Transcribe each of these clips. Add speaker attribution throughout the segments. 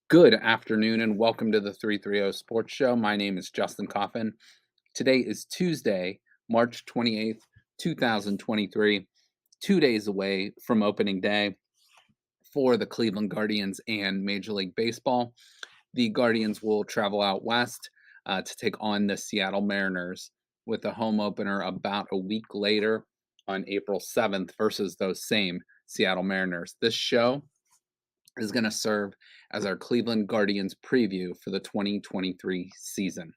Speaker 1: Good afternoon and welcome to the 330 Sports Show. My name is Justin Coffin. Today is Tuesday, March 28th, 2023, 2 days away from opening day for the Cleveland Guardians and Major League Baseball. The Guardians will travel out west to take on the Seattle Mariners with a home opener about a week later on April 7th versus those same Seattle Mariners. This show is going to serve as our Cleveland Guardians preview for the 2023 season.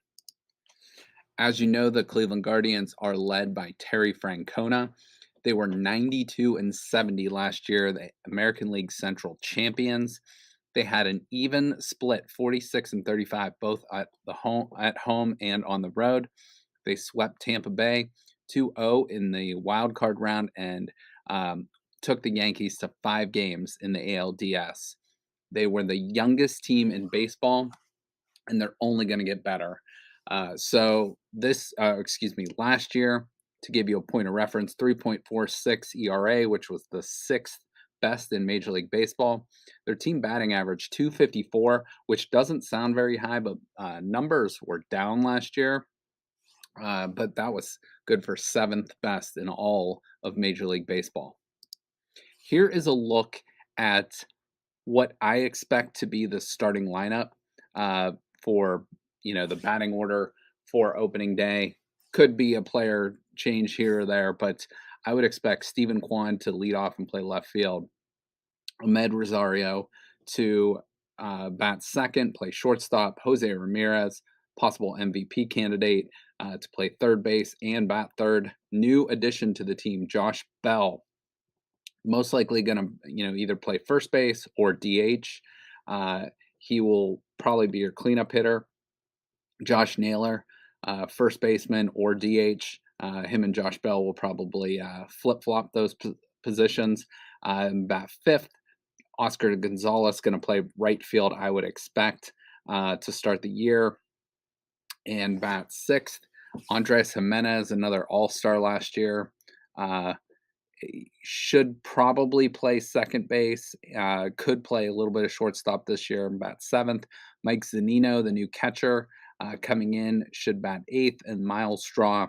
Speaker 1: As you know, the Cleveland Guardians are led by Terry Francona. They were 92-70 last year, the American League Central champions. They had an even split, 46-35, both at home and on the road. They swept Tampa Bay 2-0 in the wild card round and took the Yankees to 5 games in the ALDS. They were the youngest team in baseball, and they're only going to get better. Last year, to give you a point of reference, 3.46 ERA, which was the sixth best in Major League Baseball. Their team batting average 254, which doesn't sound very high, but numbers were down last year. But that was good for seventh best in all of Major League Baseball. Here is a look at what I expect to be the starting lineup for the batting order for opening day. Could be a player change here or there, but I would expect Stephen Kwan to lead off and play left field. Ahmed Rosario to bat second, play shortstop. Jose Ramirez, possible MVP candidate, to play third base and bat third. New addition to the team, Josh Bell, most likely going to either play first base or DH. He will probably be your cleanup hitter. Josh Naylor, first baseman or DH. Him and Josh Bell will probably flip-flop those positions. Bat fifth, Oscar Gonzalez going to play right field, I would expect, to start the year. And bat sixth, Andres Jimenez, another all-star last year. Should probably play second base, could play a little bit of shortstop this year, bat seventh. Mike Zunino, the new catcher, coming in, should bat eighth. And Miles Straw,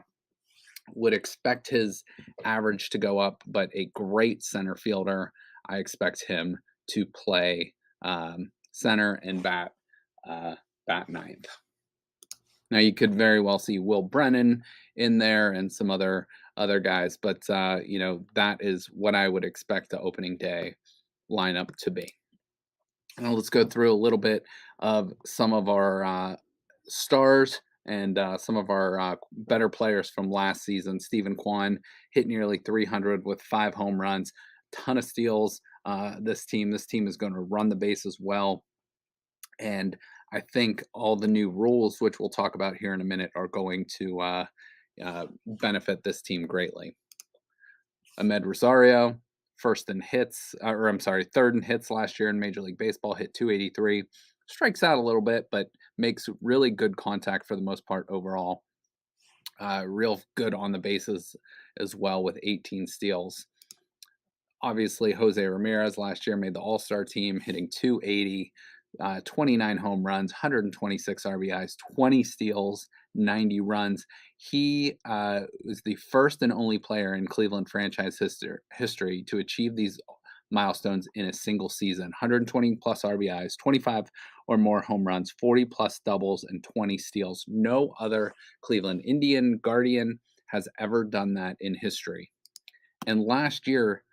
Speaker 1: would expect his average to go up, but a great center fielder. I expect him to play center and bat ninth. Now, you could very well see Will Brennan in there and some other guys, but that is what I would expect the opening day lineup to be. Now, let's go through a little bit of some of our stars and some of our better players from last season. Stephen Kwan hit nearly 300 with 5 home runs, ton of steals. This team is going to run the bases well, and I think all the new rules, which we'll talk about here in a minute, are going to benefit this team greatly. Ahmed Rosario, third in hits last year in Major League Baseball, hit 283. Strikes out a little bit, but makes really good contact for the most part overall. Real good on the bases as well with 18 steals. Obviously, Jose Ramirez last year made the All-Star team, hitting 280, 29 home runs, 126 RBIs, 20 steals, 90 runs. He was the first and only player in Cleveland franchise history to achieve these milestones in a single season. 120 plus RBIs, 25 or more home runs, 40 plus doubles, and 20 steals. No other Cleveland Indian Guardian has ever done that in history. And last year,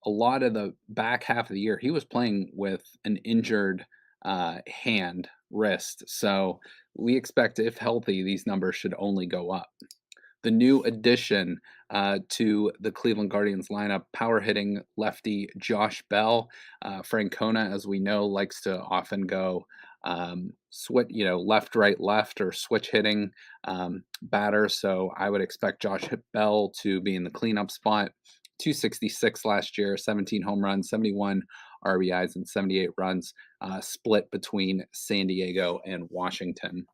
Speaker 1: a lot of the back half of the year, he was playing with an injured wrist. So we expect, if healthy, these numbers should only go up. The new addition to the Cleveland Guardians lineup, power hitting lefty Josh Bell. Francona, as we know, likes to often go left, right, left, or switch hitting batter. So I would expect Josh Bell to be in the cleanup spot. 266 last year, 17 home runs, 71 RBIs, and 78 runs, split between San Diego and Washington.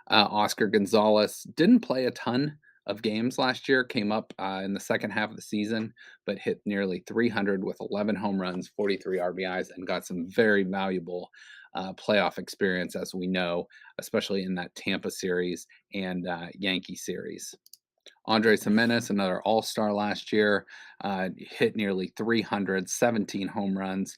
Speaker 1: Oscar Gonzalez didn't play a ton of games last year, came up in the second half of the season, but hit nearly 300 with 11 home runs, 43 RBIs, and got some very valuable playoff experience, as we know, especially in that Tampa series and Yankee series. Andres Jimenez, another All-Star last year, hit nearly 300, 17 home runs,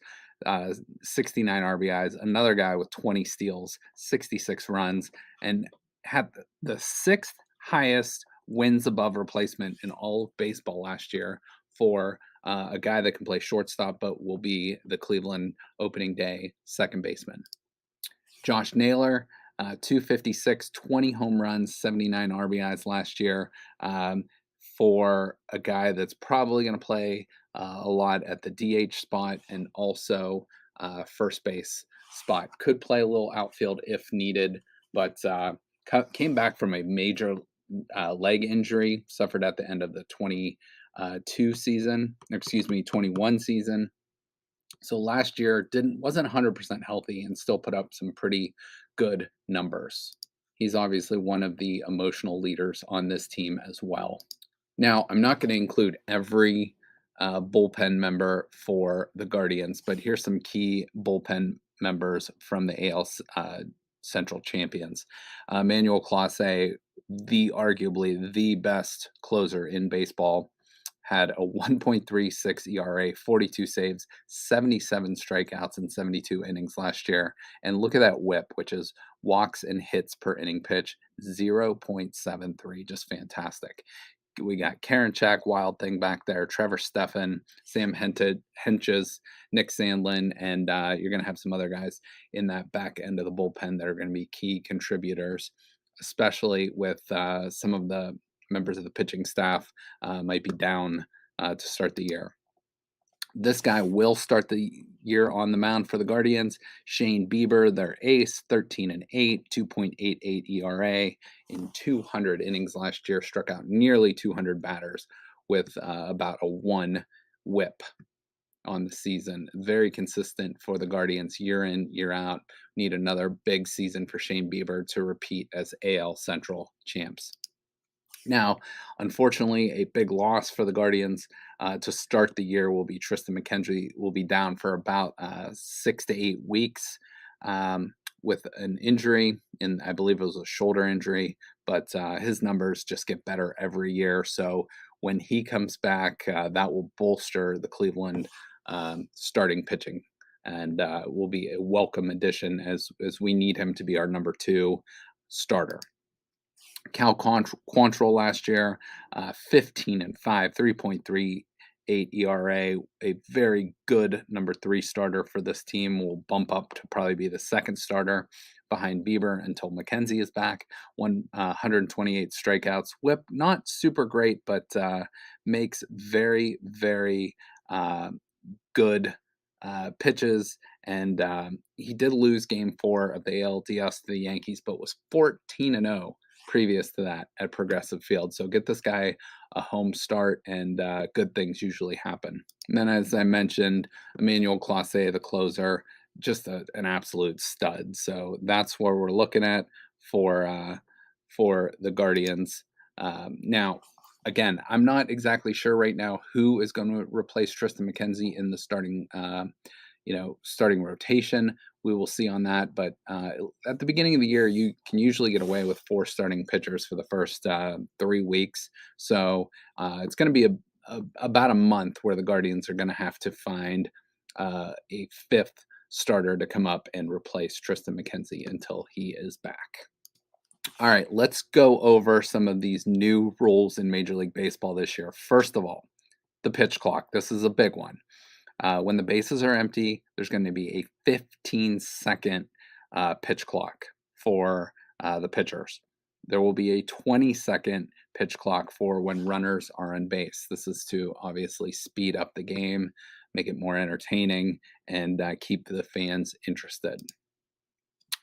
Speaker 1: 69 RBIs. Another guy with 20 steals, 66 runs, and had the sixth highest wins above replacement in all of baseball last year for a guy that can play shortstop, but will be the Cleveland opening day second baseman. Josh Naylor, 256, 20 home runs, 79 RBIs last year, for a guy that's probably going to play a lot at the DH spot and also first base spot. Could play a little outfield if needed, but came back from a major leg injury suffered at the end of the 21 season. So last year wasn't 100% healthy and still put up some pretty good numbers. He's obviously one of the emotional leaders on this team as well. Now, I'm not going to include every bullpen member for the Guardians, but here's some key bullpen members from the AL Central champions. Manuel Clase, arguably the best closer in baseball, had a 1.36 ERA, 42 saves, 77 strikeouts in 72 innings last year. And look at that whip, which is walks and hits per inning pitch, 0.73. Just fantastic. We got Karinchak, Wild Thing back there, Trevor Stephan, Sam Henches, Nick Sandlin, and you're going to have some other guys in that back end of the bullpen that are going to be key contributors, especially with some of the members of the pitching staff might be down to start the year. This guy will start the year on the mound for the Guardians. Shane Bieber, their ace, 13-8, 2.88 ERA in 200 innings last year, struck out nearly 200 batters with about a 1 whip on the season. Very consistent for the Guardians year in, year out. Need another big season for Shane Bieber to repeat as AL Central champs. Now, unfortunately, a big loss for the Guardians to start the year will be Tristan McKenzie will be down for about 6 to 8 weeks with an injury, and I believe it was a shoulder injury, but his numbers just get better every year. So when he comes back, that will bolster the Cleveland starting pitching and will be a welcome addition as we need him to be our number 2 starter. Cal Quantrill last year, 15-5, 3.38 ERA, a very good number 3 starter for this team. Will bump up to probably be the second starter behind Bieber until McKenzie is back. 128 strikeouts. Whip, not super great, but makes very, very good pitches. And he did lose Game 4 of the ALDS to the Yankees, but was 14-0 previous to that at Progressive Field. So get this guy a home start and good things usually happen. And then, as I mentioned, Emmanuel Clase, the closer, just an absolute stud. So that's where we're looking at for the Guardians. Now, again, I'm not exactly sure right now who is going to replace Tristan McKenzie in the starting rotation. We will see on that. But at the beginning of the year, you can usually get away with 4 starting pitchers for the first 3 weeks. So it's going to be about a month where the Guardians are going to have to find a 5th starter to come up and replace Tristan McKenzie until he is back. All right, let's go over some of these new rules in Major League Baseball this year. First of all, the pitch clock. This is a big one. When the bases are empty, there's going to be a 15-second pitch clock for the pitchers. There will be a 20-second pitch clock for when runners are on base. This is to obviously speed up the game, make it more entertaining, and keep the fans interested.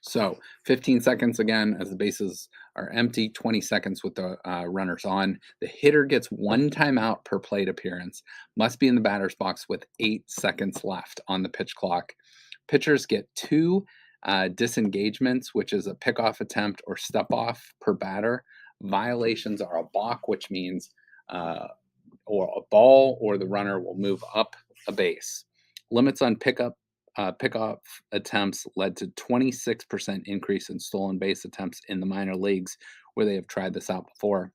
Speaker 1: So 15 seconds again as the bases are empty, 20 seconds with the runners on. The hitter gets 1 timeout per plate appearance, must be in the batter's box with 8 seconds left on the pitch clock. Pitchers get 2 disengagements, which is a pickoff attempt or step off per batter Violations are a balk, which means uh, or a ball or the runner will move up a base. Limits on pickoff attempts led to 26% increase in stolen base attempts in the minor leagues, where they have tried this out before.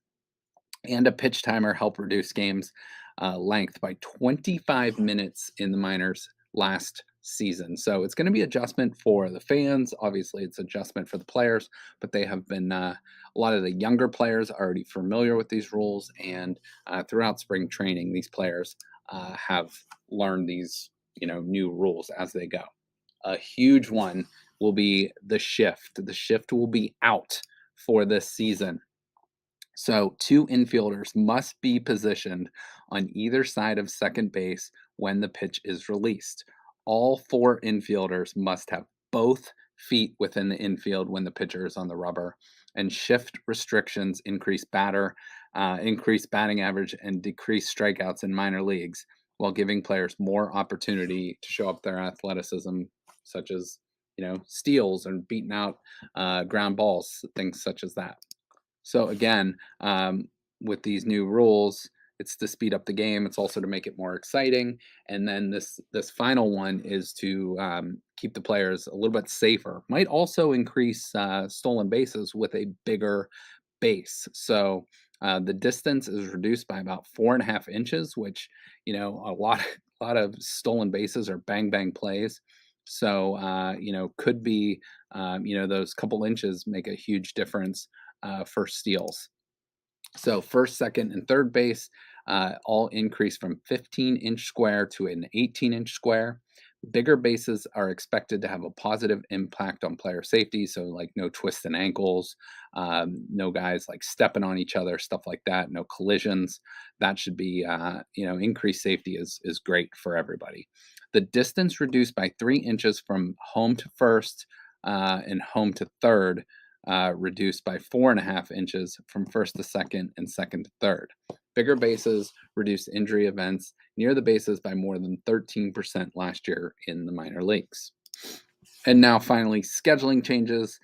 Speaker 1: And a pitch timer helped reduce games length by 25 minutes in the minors last season. So it's going to be adjustment for the fans. Obviously, it's adjustment for the players, but they have been a lot of the younger players are already familiar with these rules, and throughout spring training, these players have learned these new rules as they go. A huge one will be the shift. The shift will be out for this season. So, two infielders must be positioned on either side of second base when the pitch is released. All four infielders must have both feet within the infield when the pitcher is on the rubber. And shift restrictions increase batting average, and decrease strikeouts in minor leagues, while giving players more opportunity to show up their athleticism, such as steals and beating out ground balls, things such as that. So again, with these new rules, it's to speed up the game. It's also to make it more exciting. And then this final one is to keep the players a little bit safer. Might also increase stolen bases with a bigger base. So the distance is reduced by about 4.5 inches, which a lot a lot of stolen bases are bang bang plays. So could be those couple inches make a huge difference for steals. So first, second, and third base all increase from 15-inch square to an 18-inch square. Bigger bases are expected to have a positive impact on player safety. So, like no twists and ankles, no guys like stepping on each other, stuff like that. No collisions. That should be, increased safety is great for everybody. The distance reduced by 3 inches from home to first and home to third, reduced by 4.5 inches from first to second and second to third. Bigger bases reduced injury events near the bases by more than 13% last year in the minor leagues. And now, finally, scheduling changes.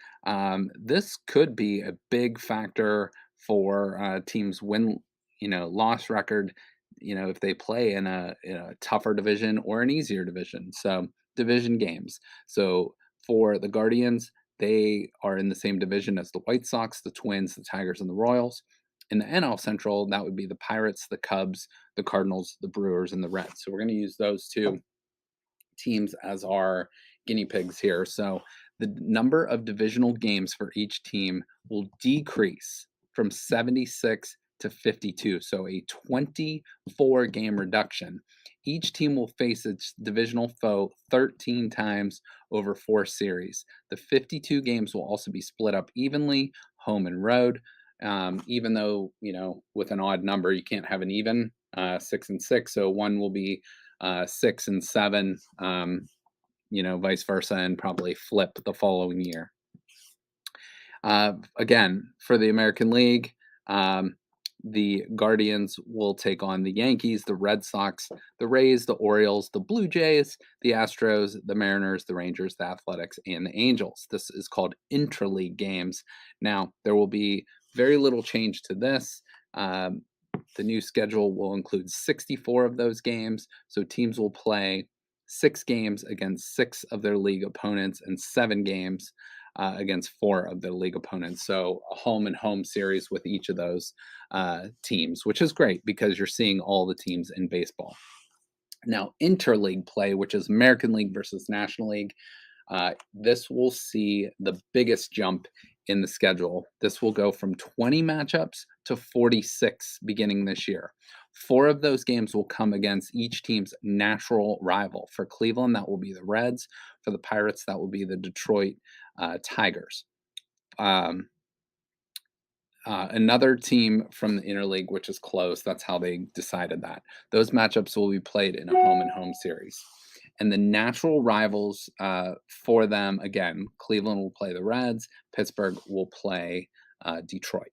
Speaker 1: This could be a big factor for teams' loss record. If they play in a tougher division or an easier division. So division games. So for the Guardians, they are in the same division as the White Sox, the Twins, the Tigers, and the Royals. In the NL Central, that would be the Pirates, the Cubs, the Cardinals, the Brewers, and the Reds. So we're going to use those two teams as our guinea pigs here. So the number of divisional games for each team will decrease from 76 to 52. So a 24 game reduction. Each team will face its divisional foe 13 times over 4 series. The 52 games will also be split up evenly, home and road. Even though, with an odd number, you can't have an even 6 and 6. So one will be 6 and 7, vice versa, and probably flip the following year. Again, for the American League, the Guardians will take on the Yankees, the Red Sox, the Rays, the Orioles, the Blue Jays, the Astros, the Mariners, the Rangers, the Athletics, and the Angels. This is called intra-league games. Now, there will be very little change to this. The new schedule will include 64 of those games, so teams will play 6 games against 6 of their league opponents and 7 games against 4 of their league opponents. So a home and home series with each of those teams, which is great because you're seeing all the teams in baseball. Now, interleague play, which is American League versus National League, this will see the biggest jump in the schedule. This will go from 20 matchups to 46 beginning this year. 4 of those games will come against each team's natural rival. For Cleveland, that will be the Reds. For the Pirates, that will be the Detroit Tigers. Another team from the interleague, which is close, that's how they decided that. Those matchups will be played in a home and home series. And the natural rivals for them, again, Cleveland will play the Reds, Pittsburgh will play Detroit.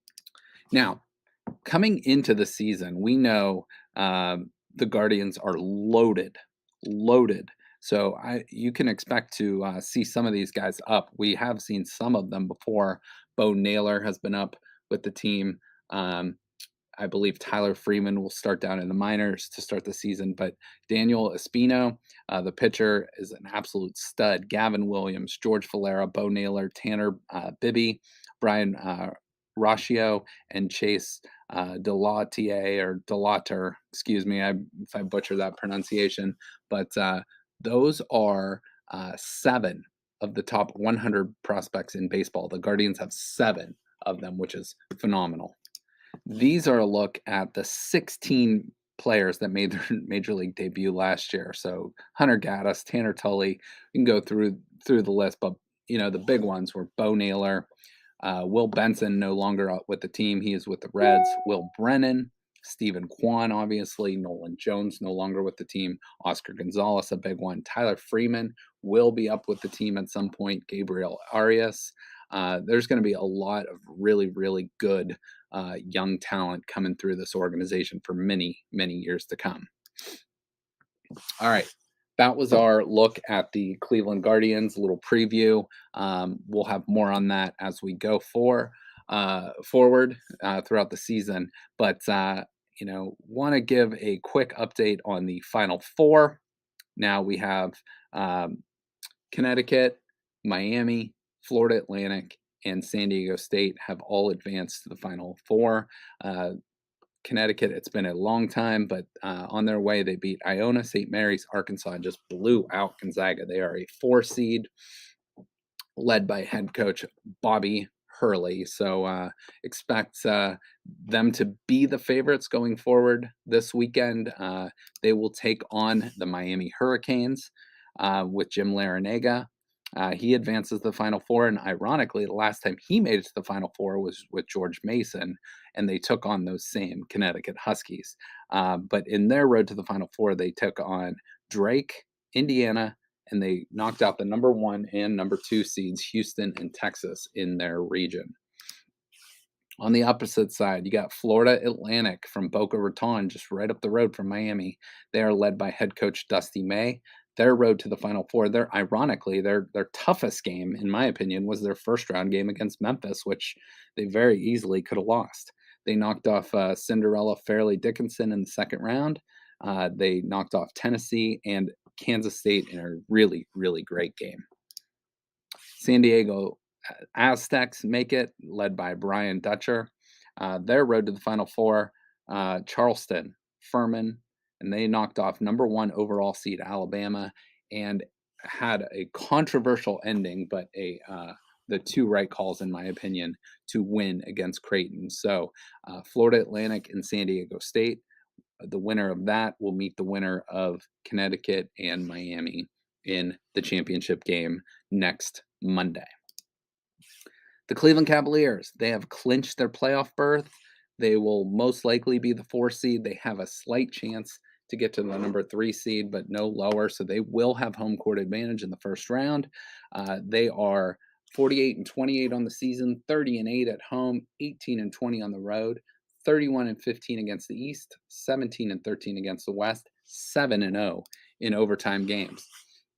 Speaker 1: Now, coming into the season, we know the Guardians are loaded. So you can expect to see some of these guys up. We have seen some of them before. Bo Naylor has been up with the team. I believe Tyler Freeman will start down in the minors to start the season, but Daniel Espino, the pitcher, is an absolute stud. Gavin Williams, George Valera, Bo Naylor, Tanner Bibby, Brian Raccio, and Chase Delauter, excuse me if I butcher that pronunciation, but those are 7 of the top 100 prospects in baseball. The Guardians have 7 of them, which is phenomenal. These are a look at the 16 players that made their major league debut last year. So Hunter Gaddis, Tanner Tully, you can go through the list, but the big ones were Bo Naylor, Will Benson, no longer with the team. He is with the Reds. Will Brennan, Stephen Kwan, obviously. Nolan Jones, no longer with the team. Oscar Gonzalez, a big one. Tyler Freeman will be up with the team at some point. Gabriel Arias. There's going to be a lot of really, really good young talent coming through this organization for many, many years to come. All right. That was our look at the Cleveland Guardians, a little preview. We'll have more on that as we go forward throughout the season. But, want to give a quick update on the Final Four. Now we have Connecticut, Miami, Florida Atlantic, and San Diego State have all advanced to the Final Four. Connecticut, it's been a long time, but on their way, they beat Iona, St. Mary's, Arkansas, and just blew out Gonzaga. They are a 4 seed led by head coach Bobby Hurley. So expect them to be the favorites going forward this weekend. They will take on the Miami Hurricanes with Jim Larinaga. He advances the Final Four, and ironically, the last time he made it to the Final Four was with George Mason, and they took on those same Connecticut Huskies. But in their road to the Final Four, they took on Drake, Indiana, and they knocked out the number 1 and number 2 seeds, Houston and Texas, in their region. On the opposite side, you got Florida Atlantic from Boca Raton, just right up the road from Miami. They are led by head coach Dusty May. Their road to the Final Four, ironically, their toughest game, in my opinion, was their first round game against Memphis, which they very easily could have lost. They knocked off Cinderella Fairleigh Dickinson in the second round. They knocked off Tennessee and Kansas State in a really, really great game. San Diego Aztecs make it, led by Brian Dutcher. Their road to the Final Four, Charleston, Furman, and they knocked off number 1 overall seed Alabama and had a controversial ending, but the 2 right calls, in my opinion, to win against Creighton. So Florida Atlantic and San Diego State, the winner of that will meet the winner of Connecticut and Miami in the championship game next Monday. The Cleveland Cavaliers, they have clinched their playoff berth. They will most likely be the 4 seed. They have a slight chance to get to the number 3 seed, but no lower. So they will have home court advantage in the first round. They are 48-28 on the season, 30-8 at home, 18-20 on the road, 31-15 against the East, 17-13 against the West, 7-0 in overtime games.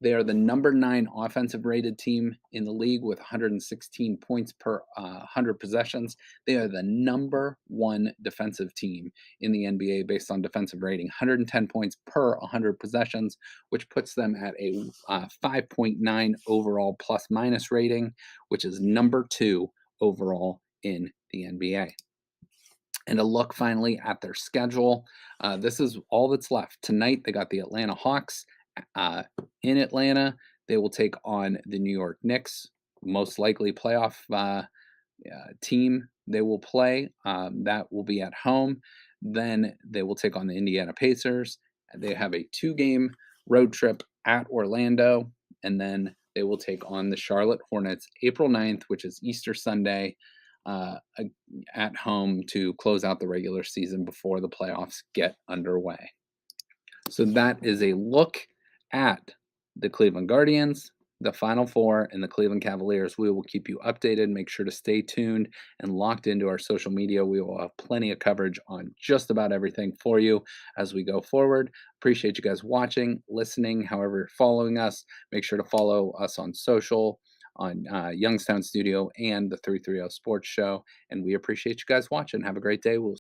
Speaker 1: They are the number 9 offensive rated team in the league with 116 points per 100 possessions. They are the number 1 defensive team in the NBA based on defensive rating, 110 points per 100 possessions, which puts them at a 5.9 overall plus minus rating, which is number 2 overall in the NBA. And a look finally at their schedule. This is all that's left. Tonight, they got the Atlanta Hawks in Atlanta. They will take on the New York Knicks, most likely playoff team they will play. That will be at home. Then they will take on the Indiana Pacers. They have a 2-game road trip at Orlando, and then they will take on the Charlotte Hornets April 9th, which is Easter Sunday, at home to close out the regular season before the playoffs get underway. So that is a look at the Cleveland Guardians, the Final Four, and the Cleveland Cavaliers. We will keep you updated. Make sure to stay tuned and locked into our social media. We will have plenty of coverage on just about everything for you as we go forward. Appreciate you guys watching, listening, however you're following us. Make sure to follow us on social. on Youngstown Studio and the 330 Sports Show. And we appreciate you guys watching. Have a great day. We'll